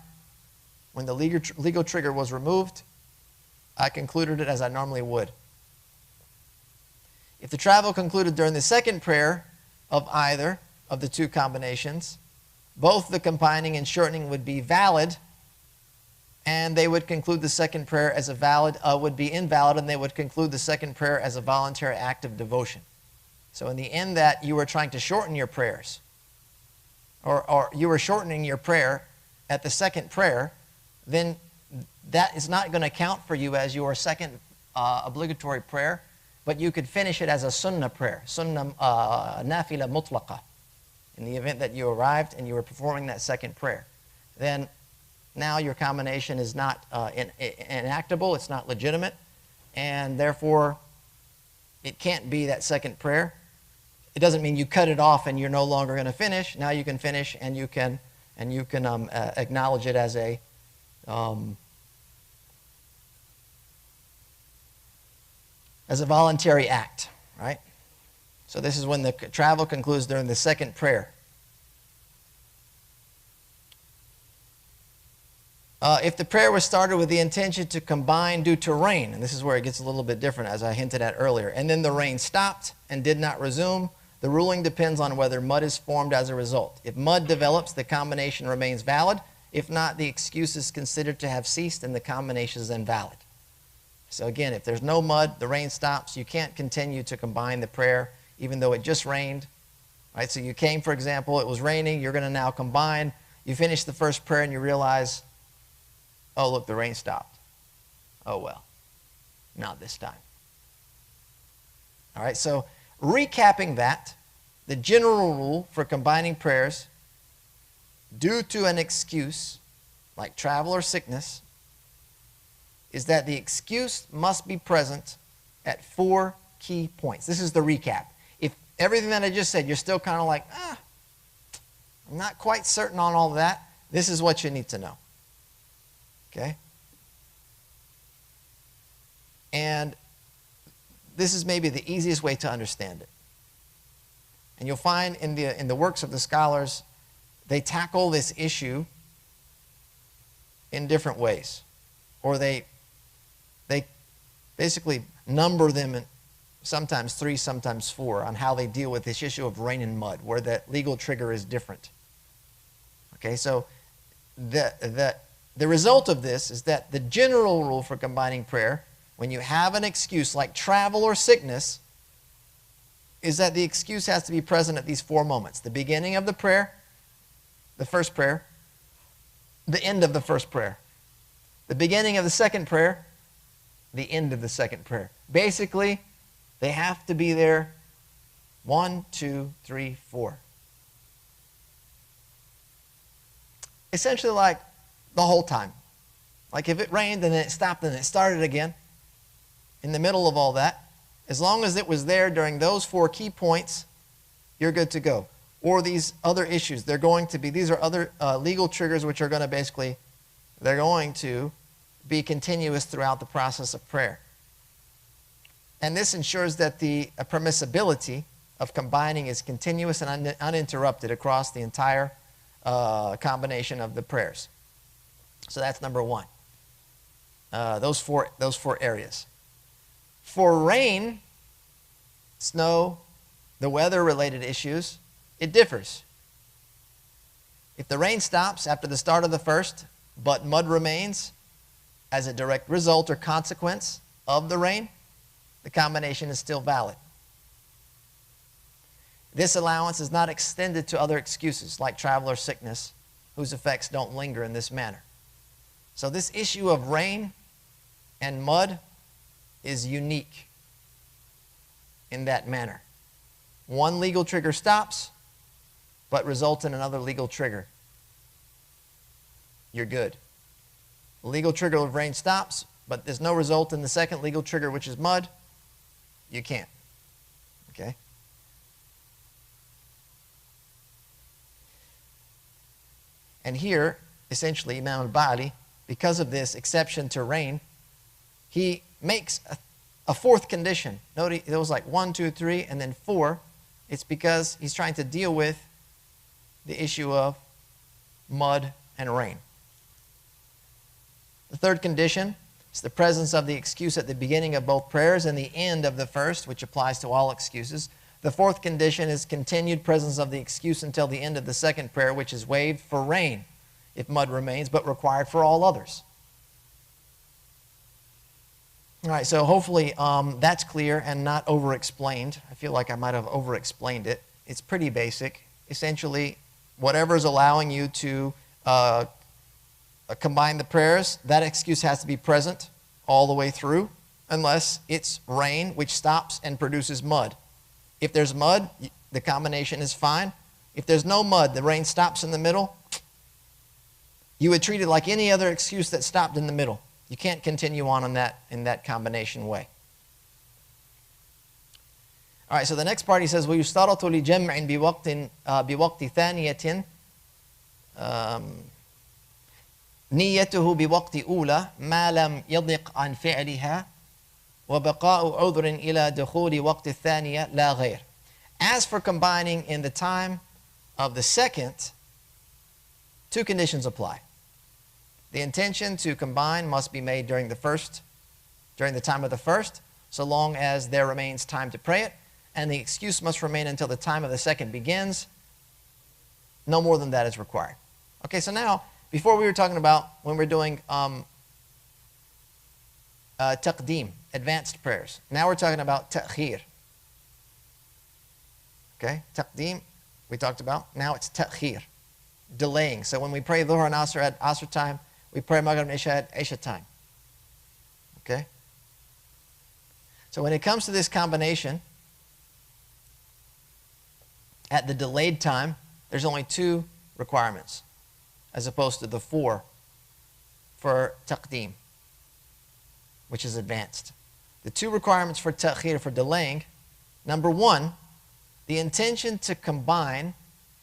when the legal trigger was removed, I concluded it as I normally would. If the travel concluded during the second prayer of either of the two combinations, both the combining and shortening would be valid, and they would conclude the second prayer as would be invalid, and they would conclude the second prayer as a voluntary act of devotion. So in the end that you were trying to shorten your prayers, or you were shortening your prayer at the second prayer, then that is not going to count for you as your second obligatory prayer, but you could finish it as a sunnah prayer, sunnah nafila mutlaqa. In the event that you arrived and you were performing that second prayer, then now your combination is not enactable, it's not legitimate, and therefore it can't be that second prayer. It doesn't mean you cut it off and you're no longer going to finish. Now you can finish and you can acknowledge it as a voluntary act, right? So this is when the travel concludes during the second prayer. If the prayer was started with the intention to combine due to rain, and this is where it gets a little bit different, as I hinted at earlier, and then the rain stopped and did not resume, the ruling depends on whether mud is formed as a result. If mud develops, the combination remains valid. If not, the excuse is considered to have ceased and the combination is invalid. So again, if there's no mud, the rain stops, you can't continue to combine the prayer even though it just rained. Right? So you came, for example, it was raining, you're going to now combine. You finish the first prayer and you realize, oh, look, the rain stopped. Oh, well, not this time. All right, so recapping that, the general rule for combining prayers due to an excuse, like travel or sickness, is that the excuse must be present at 4 key points. This is the recap. If everything that I just said, you're still kind of like, I'm not quite certain on all of that, this is what you need to know. Okay? And this is maybe the easiest way to understand it. And you'll find in the works of the scholars, they tackle this issue in different ways. Or they basically number them in sometimes 3, sometimes 4 on how they deal with this issue of rain and mud, where the legal trigger is different. Okay, so the result of this is that the general rule for combining prayer, when you have an excuse like travel or sickness, is that the excuse has to be present at these 4 moments. The beginning of the prayer, the first prayer, the end of the first prayer, the beginning of the second prayer, the end of the second prayer. Basically, they have to be there 1, 2, 3, 4. Essentially like the whole time. Like if it rained and then it stopped and it started again, in the middle of all that, as long as it was there during those 4 key points, you're good to go. Or these other issues, these are other legal triggers which are going to basically, they're going to be continuous throughout the process of prayer. And this ensures that the permissibility of combining is continuous and uninterrupted across the entire combination of the prayers. So that's number 1. Those four areas. For rain, snow, the weather-related issues, it differs. If the rain stops after the start of the first, but mud remains as a direct result or consequence of the rain, the combination is still valid. This allowance is not extended to other excuses like travel or sickness, whose effects don't linger in this manner. So this issue of rain and mud is unique in that manner. One legal trigger stops, but results in another legal trigger. You're good. The legal trigger of rain stops, but there's no result in the second legal trigger, which is mud. You can't. Okay? And here, essentially, Imam Hanbali, because of this exception to rain, he makes a 4th condition. Notice it was like 1, 2, 3, and then 4. It's because he's trying to deal with the issue of mud and rain. The 3rd condition is the presence of the excuse at the beginning of both prayers and the end of the first, which applies to all excuses. The 4th condition is continued presence of the excuse until the end of the second prayer, which is waived for rain if mud remains, but required for all others. All right, so hopefully that's clear and not over-explained. I feel like I might have over-explained it. It's pretty basic. Essentially, whatever is allowing you to combine the prayers, that excuse has to be present all the way through, unless it's rain, which stops and produces mud. If there's mud, the combination is fine. If there's no mud, the rain stops in the middle, you would treat it like any other excuse that stopped in the middle. You can't continue on in that combination way. All right, so the next part he says, وَيُشْتَرَطُ لِجَمْعٍ بِوَقْتِ ثَانِيَةٍ نِيَّتُهُ بِوَقْتِ أُولَى مَا لَمْ يَضِقْ عَنْ فِعْلِهَا وَبَقَاءُ عُذْرٍ إِلَى دُخُولِ وَقْتِ الثَّانِيَةِ لَا غَيْرٍ. As for combining in the time of the second, two conditions apply. The intention to combine must be made during the time of the first, so long as there remains time to pray it, and the excuse must remain until the time of the second begins. No more than that is required. Okay, so now, before we were talking about when we're doing taqdīm, advanced prayers. Now we're talking about taʻkhīr. Okay, taqdīm we talked about. Now it's taʻkhīr, delaying. So when we pray Ẓuhr and ʿAṣr at ʿAṣr time, we pray Maghrib and ʿIshāء at ʿIshāʼ time. Okay? So when it comes to this combination, at the delayed time, there's only two requirements, as opposed to the four for taqdīm, which is advanced. The two requirements for taʻkhīr, for delaying, number one, the intention to combine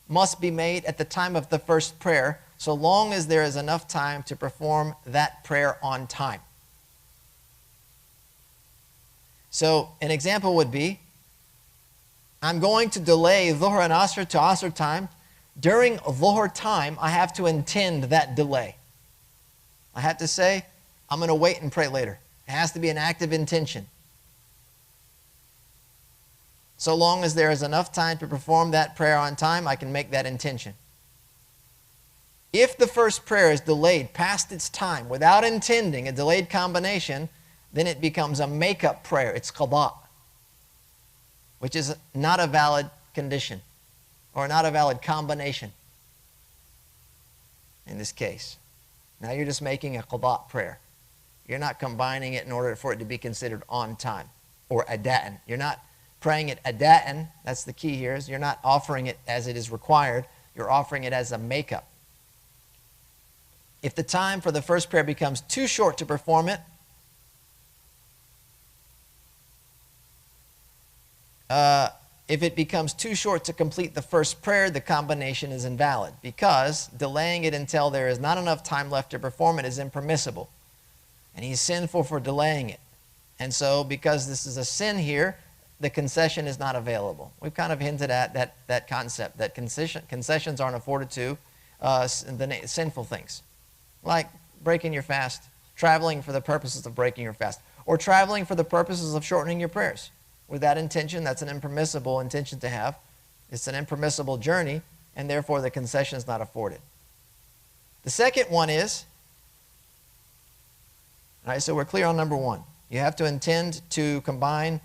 must be made at the time of the first prayer, so long as there is enough time to perform that prayer on time. So an example would be, I'm going to delay Ẓuhr and ʿAṣr to ʿAṣr time. During Ẓuhr time, I have to intend that delay. I have to say, I'm going to wait and pray later. It has to be an active intention. So long as there is enough time to perform that prayer on time, I can make that intention. If the first prayer is delayed past its time without intending a delayed combination, then it becomes a make-up prayer. It's qadā, which is not a valid condition or not a valid combination in this case. Now you're just making a qadā prayer. You're not combining it in order for it to be considered on time or adā'an. You're not praying it adā'an. That's the key here. Is you're not offering it as it is required. You're offering it as a make-up. If the time for the first prayer becomes too short to perform it, if it becomes too short to complete the first prayer, the combination is invalid, because delaying it until there is not enough time left to perform it is impermissible. And he's sinful for delaying it. And so, because this is a sin here, the concession is not available. We've kind of hinted at that concept, that concessions aren't afforded to the sinful things, like breaking your fast, traveling for the purposes of breaking your fast, or traveling for the purposes of shortening your prayers. With that intention, that's an impermissible intention to have. It's an impermissible journey, and therefore the concession is not afforded. The second one is, all right, so we're clear on number one. You have to intend to combine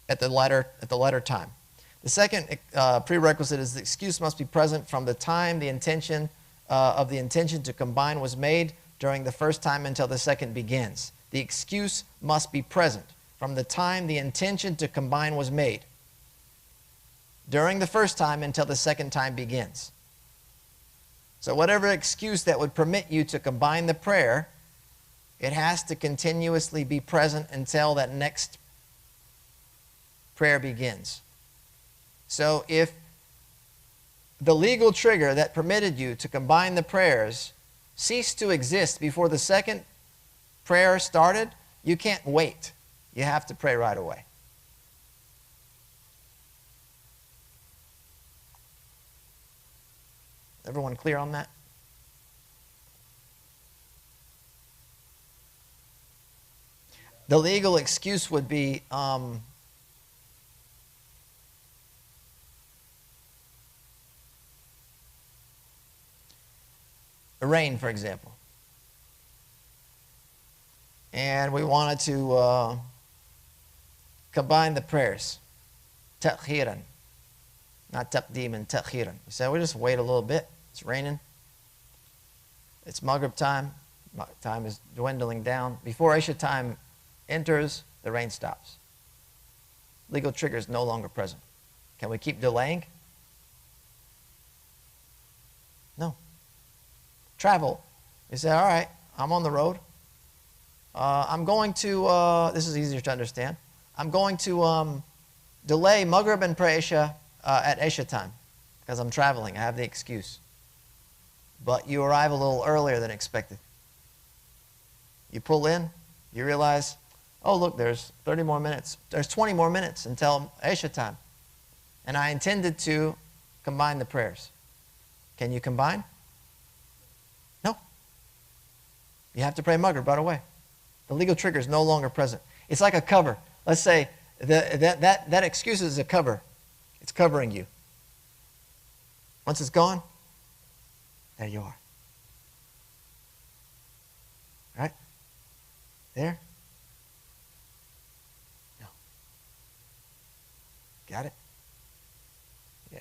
at the latter time. The second prerequisite is the excuse must be present from the time the intention to combine was made during the first time until the second begins. The excuse must be present from the time the intention to combine was made during the first time until the second time begins. So whatever excuse that would permit you to combine the prayer, it has to continuously be present until that next prayer begins. So if the legal trigger that permitted you to combine the prayers ceased to exist before the second prayer started, you can't wait. You have to pray right away. Everyone clear on that? The legal excuse would be rain, for example. And we wanted to combine the prayers, taʻkhīran. not taqdīm and taʻkhīr. You say, we'll just wait a little bit. It's raining. It's Maghrib time. Time is dwindling down. Before ʿIshāʼ time enters, the rain stops. Legal trigger is no longer present. Can we keep delaying? No. Travel. You say, all right, I'm on the road. I'm going to, this is easier to understand. I'm going to delay Maghrib and pray ʿIshāʼ at ʿIshāʼ time because I'm traveling. I have the excuse. But you arrive a little earlier than expected. You pull in, you realize, oh, look, there's 30 more minutes. There's 20 more minutes until ʿIshāʼ time. And I intended to combine the prayers. Can you combine? No. You have to pray Maghrib right away. The legal trigger is no longer present. It's like a cover. Let's say that excuse is a cover. It's covering you. Once it's gone, there you are. Right? There? No. Got it? Yeah.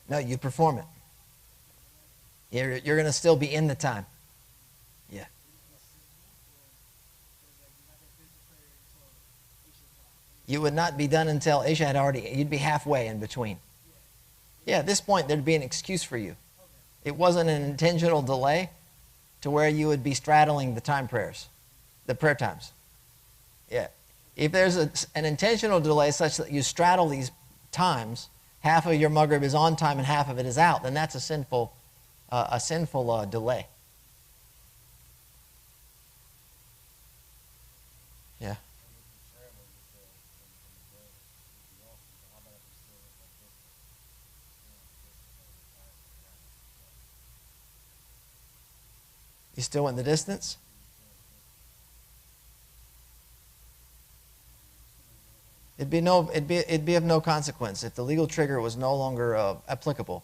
No, you perform it. You're going to still be in the time. Yeah. You would not be done until ʿIshāʼ had already, you'd be halfway in between. Yeah, at this point, there'd be an excuse for you. It wasn't an intentional delay to where you would be straddling the time prayers, the prayer times. Yeah. If there's an intentional delay such that you straddle these times, half of your Maghrib is on time and half of it is out, then that's a sinful delay. Yeah. You still went the distance? It'd be of no consequence if the legal trigger was no longer applicable.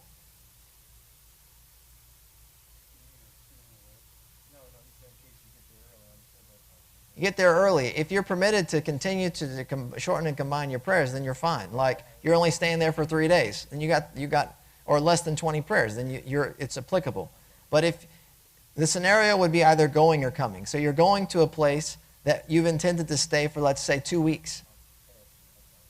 You get there early. If you're permitted to continue to shorten and combine your prayers, then you're fine. Like you're only staying there for 3 days, and you got or less than 20 prayers, then it's applicable. But if the scenario would be either going or coming, so you're going to a place that you've intended to stay for, let's say, 2 weeks.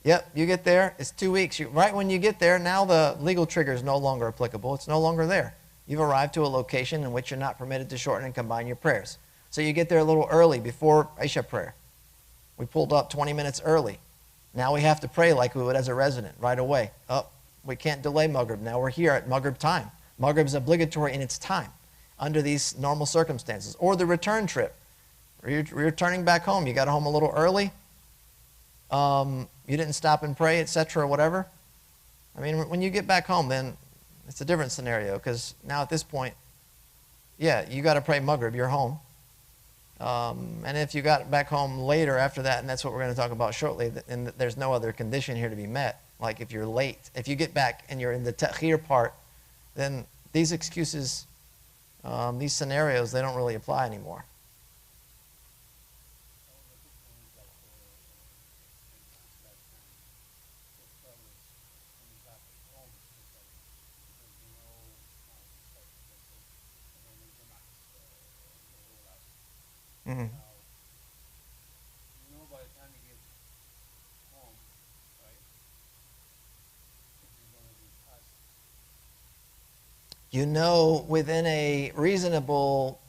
Yep, you get there, it's 2 weeks. Right when you get there, now the legal trigger is no longer applicable. It's no longer there. You've arrived to a location in which you're not permitted to shorten and combine your prayers. So you get there a little early before ʿIshāʼ prayer. We pulled up 20 minutes early. Now we have to pray like we would as a resident right away. Oh, we can't delay Maghrib. Now we're here at Maghrib time. Maghrib is obligatory in its time under these normal circumstances. Or the return trip. You're returning back home. You got home a little early. You didn't stop and pray, etc., or whatever. I mean, when you get back home, then it's a different scenario because now at this point, yeah, you got to pray Maghrib. You're home. And if you got back home later after that, and that's what we're going to talk about shortly, and there's no other condition here to be met, like if you're late, if you get back and you're in the taʻkhīr part, then these excuses, these scenarios, they don't really apply anymore. Mm-hmm. You know within a reasonable,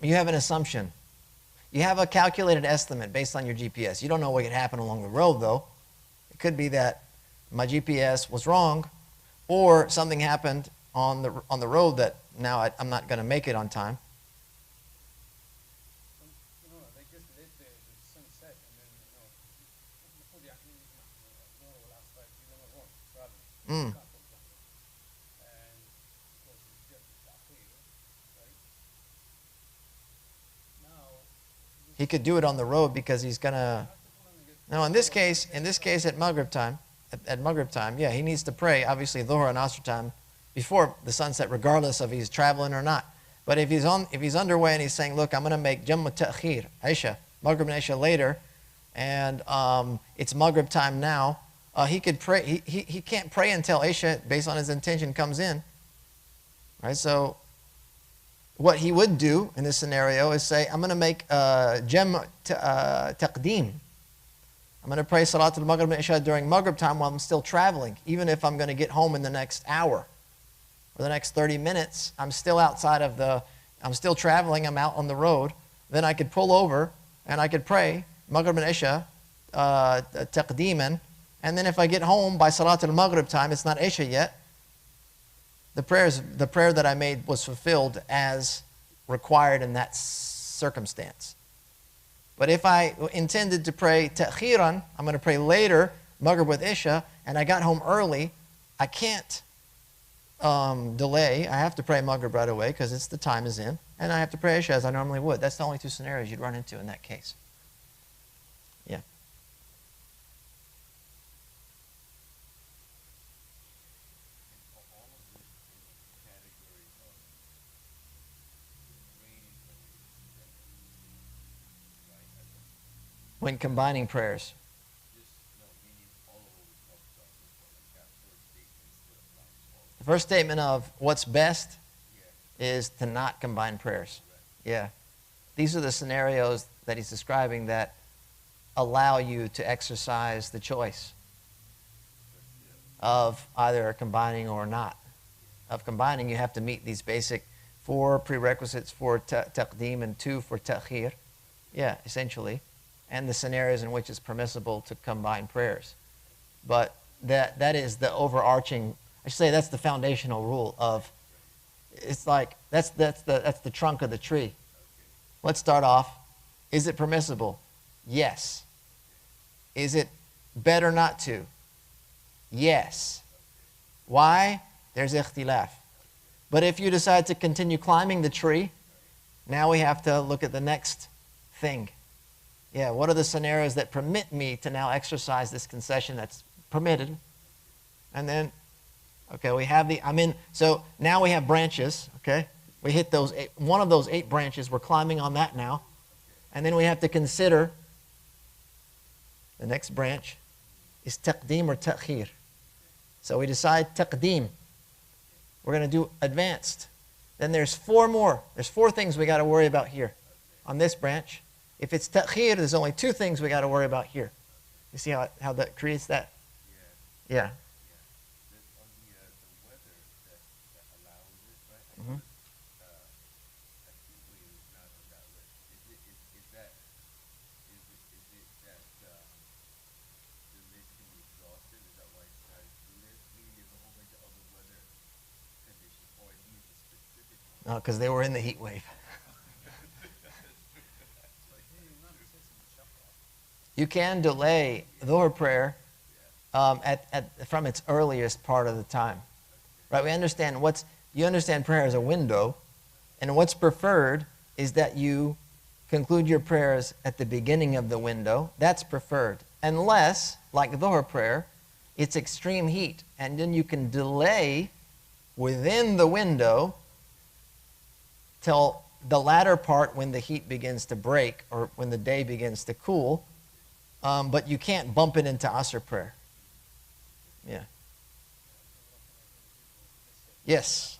you have an assumption. You have a calculated estimate based on your GPS. You don't know what could happen along the road, though. It could be that my GPS was wrong, or something happened on the road that now I'm not going to make it on time. Mm. He could do it on the road because he's gonna. No, in this case at Maghrib time, yeah, he needs to pray obviously Ẓuhr and ʿAṣr time before the sunset, regardless of he's traveling or not. But if he's underway and he's saying, look, I'm going to make jamʿ taʻkhīr, ʿIshāء, Maghrib and ʿIshāء later, and it's Maghrib time now, he could pray. He can't pray until ʿIshāء based on his intention comes in. Right? So what he would do in this scenario is say, I'm going to make jamʿ taqdīm. I'm going to pray Salat al-Maghrib and ʿIshāء during Maghrib time while I'm still traveling, even if I'm going to get home in the next hour or the next 30 minutes. I'm still outside of I'm still traveling, I'm out on the road. Then I could pull over and I could pray Maghrib and ʿIshāء taqdīman, and then if I get home by Salat al-Maghrib time, it's not ʿIshāء yet, the prayer that I made was fulfilled as required in that circumstance. But if I intended to pray taʻkhīran, I'm going to pray later, Maghrib with ʿIshāء, and I got home early, I can't delay. I have to pray Maghrib right away because the time is in, and I have to pray ʿIshāء as I normally would. That's the only two scenarios you'd run into in that case. Yeah. When combining prayers. The first statement of what's best is to not combine prayers. Yeah. These are the scenarios that he's describing that allow you to exercise the choice of either combining or not. Of combining, you have to meet these basic 4 prerequisites for taqdīm and 2 for taʻkhīr. Yeah, essentially. And the scenarios in which it's permissible to combine prayers. But that is the overarching, I should say that's the foundational rule of, it's like, that's the trunk of the tree. Let's start off. Is it permissible? Yes. Is it better not to? Yes. Why? There's ikhtilaf. But if you decide to continue climbing the tree, now we have to look at the next thing. Yeah, what are the scenarios that permit me to now exercise this concession that's permitted? And then, okay, we have so now we have branches, okay? We hit those one of those 8 branches, we're climbing on that now. And then we have to consider the next branch is taqdīm or taʻkhīr. So we decide taqdīm. We're going to do advanced. Then there's 4 more. There's 4 things we got to worry about here on this branch. If it's taʻkhīr, there's only 2 things we got to worry about here. You see how that creates that? Yeah. Mm-hmm. No, because they were in the heat wave. You can delay Ẓuhr prayer from its earliest part of the time. Right? You understand prayer as a window, and what's preferred is that you conclude your prayers at the beginning of the window. That's preferred. Unless, like Ẓuhr prayer, it's extreme heat, and then you can delay within the window till the latter part when the heat begins to break or when the day begins to cool. But you can't bump it into ʿAṣr prayer. Yeah. Yes.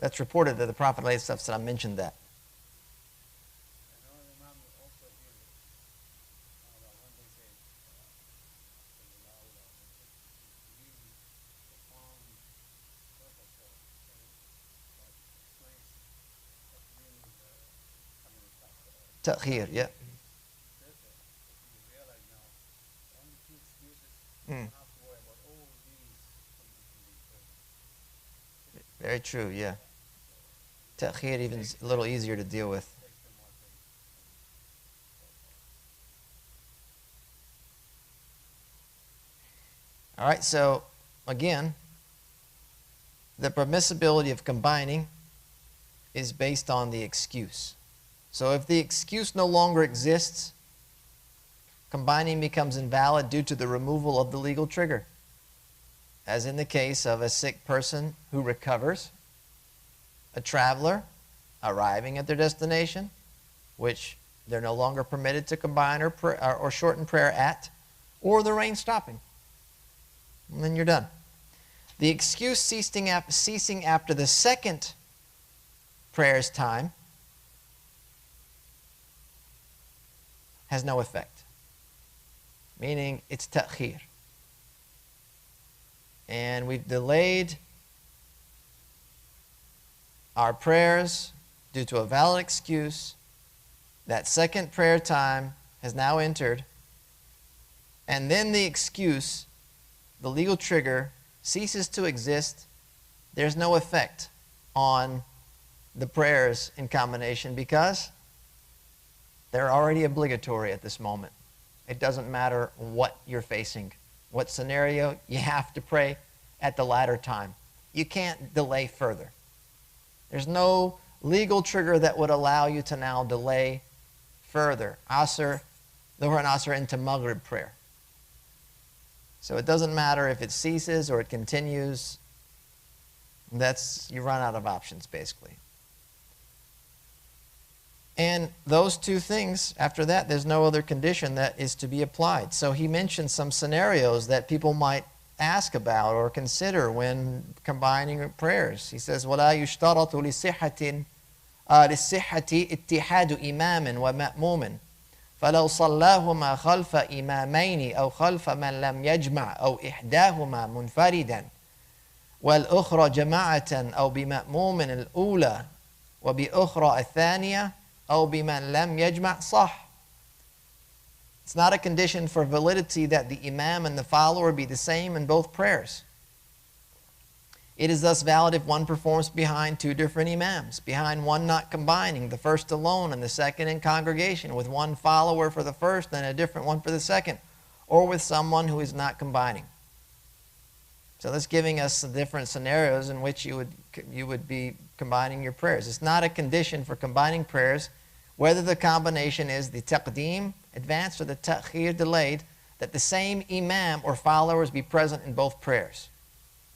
That's reported that the Prophet ﷺ mentioned that. Taʻkhīr, yeah. Very true, yeah. Taʻkhīr even a little easier to deal with. All right, so again, the permissibility of combining is based on the excuse. So if the excuse no longer exists, combining becomes invalid due to the removal of the legal trigger, as in the case of a sick person who recovers, a traveler arriving at their destination, which they're no longer permitted to combine or shorten prayer at, or the rain stopping. And then you're done. The excuse ceasing after the second prayer's time has no effect, meaning it's taʻkhīr. And we've delayed our prayers due to a valid excuse. That second prayer time has now entered, and then the excuse, the legal trigger, ceases to exist. There's no effect on the prayers in combination because they're already obligatory at this moment. It doesn't matter what you're facing, what scenario, you have to pray at the latter time. You can't delay further. There's no legal trigger that would allow you to now delay further. ʿAṣr, Ẓuhr and ʿAṣr into Maghrib prayer. So it doesn't matter if it ceases or it continues. You run out of options, basically. And those two things, after that, there's no other condition that is to be applied. So he mentioned some scenarios that people might ask about or consider when combining prayers. He says, وَلَا يُشْتَرَطُ لِصِحَّةِ اتِّحَادُ إِمَامٍ وَمَأْمُومٍ فَلَوْ صَلَّاهُمَا خَلْفَ إِمَامَيْنِ أَوْ خَلْفَ مَنْ لَمْ يَجْمَعْ أَوْ إِحْدَاهُمَا مُنْفَرِدًا وَالْأُخْرَى جَمَاعَةً أَوْ بِمَأْمُومٍ الْأُولَى وَبِأُخْرَى الثَّانِيَةِ أَوْ بِمَنْ لَمْ يَجْمَعْ صَحْ. It's not a condition for validity that the imam and the follower be the same in both prayers. It is thus valid if one performs behind two different imams, behind one not combining, the first alone and the second in congregation, with one follower for the first and a different one for the second, or with someone who is not combining. So that's giving us the different scenarios in which you would be combining your prayers. It's not a condition for combining prayers, whether the combination is the taqdīm, advanced, or the taʻkhīr, delayed, that the same imam or followers be present in both prayers.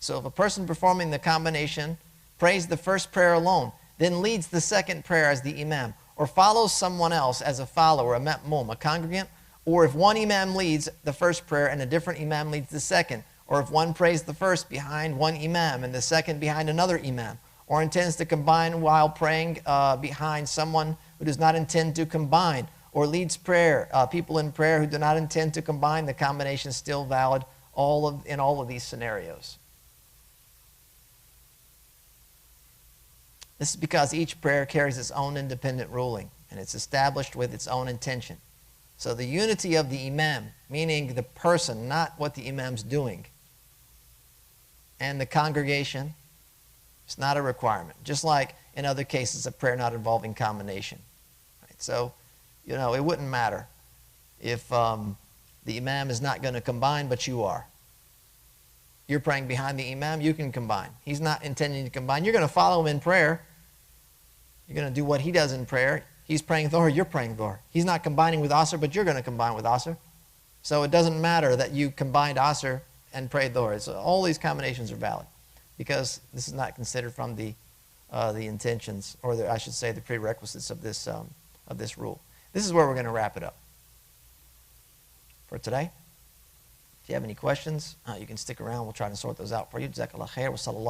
So if a person performing the combination prays the first prayer alone, then leads the second prayer as the imam, or follows someone else as a follower, a ma'mum, a congregant, or if one imam leads the first prayer and a different imam leads the second, or if one prays the first behind one imam and the second behind another imam, or intends to combine while praying behind someone who does not intend to combine, or leads people in prayer who do not intend to combine, the combination is still valid in all of these scenarios. This is because each prayer carries its own independent ruling, and it's established with its own intention. So the unity of the imam, meaning the person, not what the imam's doing, and the congregation, it's not a requirement. Just like in other cases of prayer not involving combination. Right? So, it wouldn't matter if the imam is not going to combine, but you are. You're praying behind the imam, you can combine. He's not intending to combine. You're going to follow him in prayer. You're going to do what he does in prayer. He's praying Ẓuhr, you're praying Ẓuhr. He's not combining with ʿAṣr, but you're going to combine with ʿAṣr. So it doesn't matter that you combined ʿAṣr and prayed Ẓuhr. So all these combinations are valid because this is not considered from the intentions, or I should say the prerequisites of this rule. This is where we're going to wrap it up for today. If you have any questions, you can stick around. We'll try to sort those out for you. Jazakallah khair. Wa sallallahu